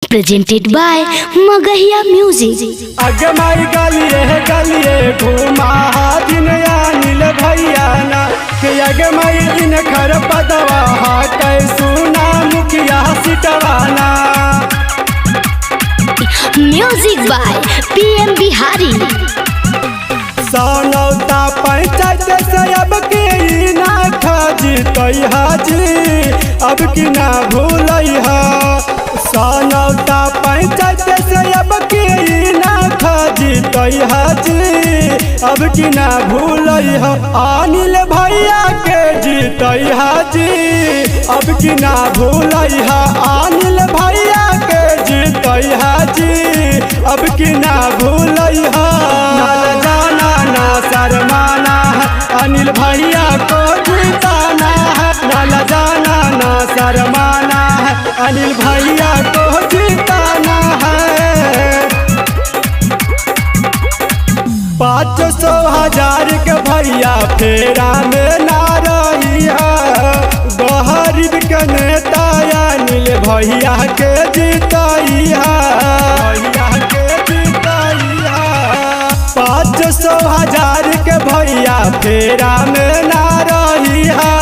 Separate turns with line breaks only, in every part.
presented by Magahiya Music।
अगमाई गलिए घुमा दिन अनिल भैया ना के अगमाई इन खर पदवा कै सुना मुखिया सिटवाना।
Music by PM Bihari।
सनौता panchayat से अब के ना खाजी तई हाजी अब की ना भूलई हा। सनौता पंचायत से अब के ना खाजी तई हाजी अब की ना भूलई हा। अनिल भैया के जीतई हाजी अब की ना भूलई हा। अनिल भैया के जीतई हाजी अब की ना भूलई हा। ना शर्माना है अनिल भैया को जीताना है। ना जाना ना शर्माना है अनिल भैया को जीताना है। 500,000 के भैया फेरा में ना रही है। गरीब के नेता अनिल भैया के जीतई है। भैया के जीतई है। 500,000 के भैया फेरा में ना रही है।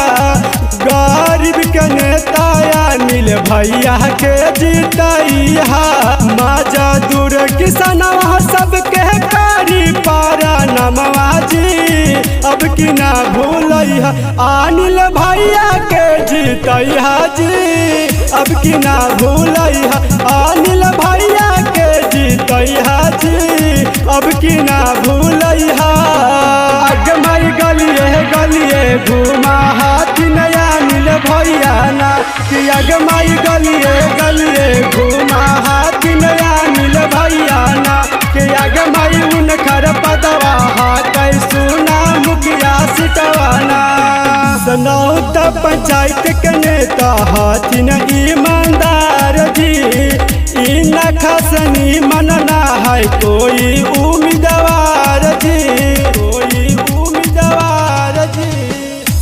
गरीब के नेता अनिल भैया के जीतई है। माजा दूर किसनवा सबके कारी पारा नमवाजी अब की ना भूलई है। अनिल भैया के जीतई हाजी अब की ना भूलई है। अनिल भैया के जीतई हाजी अब की ना भूलई हा। अगमाई गलिए घुमा हाथ नया अनिल भैया ना कि अगमाई गलिए घुमा हाथ नया अनिल भैया ना कि अगमाई उन खर पदवा कै सुना मुखिया सिटवाना। सनौता पंचायत के नेता हाथिन ईमानदार जी इन खसनी मनना है कोई उम्मीदवार जी कोई उम्मीदवार जी।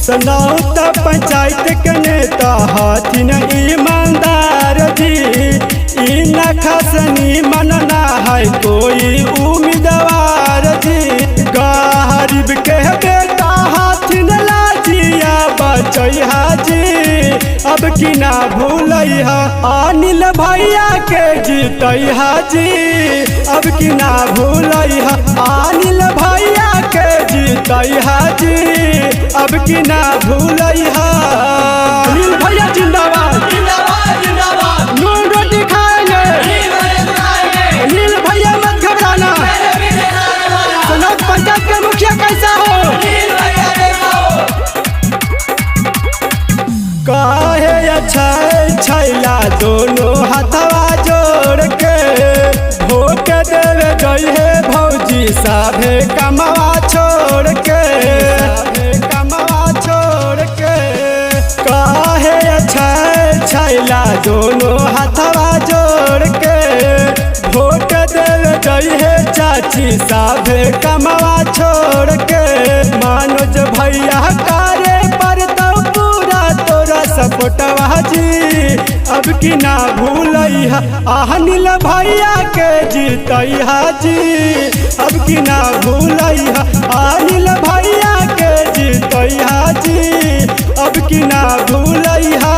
सनौता पंचायत के नेता हाथिन ईमानदार जी इन खसनी मनना है कोई उम्मीदवार जी। गरीब के बेटा हाथिन लाजिया बचई हाजी अब की ना भूलई हा। अनिल भैया के जीतई हाजी अब की ना भूलई हा। अनिल भैया के जीतई हाजी अब की ना भूलई हा। अनिल भैया जिंदाबाद जिंदाबाद जिंदाबाद। नून रोटी खाएंगे अनिल भैया मत घबराना। सनौता पंचायत के मुखिया कैसा हो काहे अच्छा छैला दोनों हाथवा जोड़ के भोट देवे गई है भौजी साभे कमवा छोड़ के कमवा छोड़ के। काहे अच्छा छैला दोनों हाथवा जोड़ के भोट देवे गई है चाची साभे कमवा छोड़ के। मनोज भैया कारे पर तो पूरा तोरा सपोटवा जी अब की ना भूलई है। अनिल भैया के जीतई हाजी अब की ना भूलई है। अनिल भैया के जीतई हाजी अब की ना भूलई है।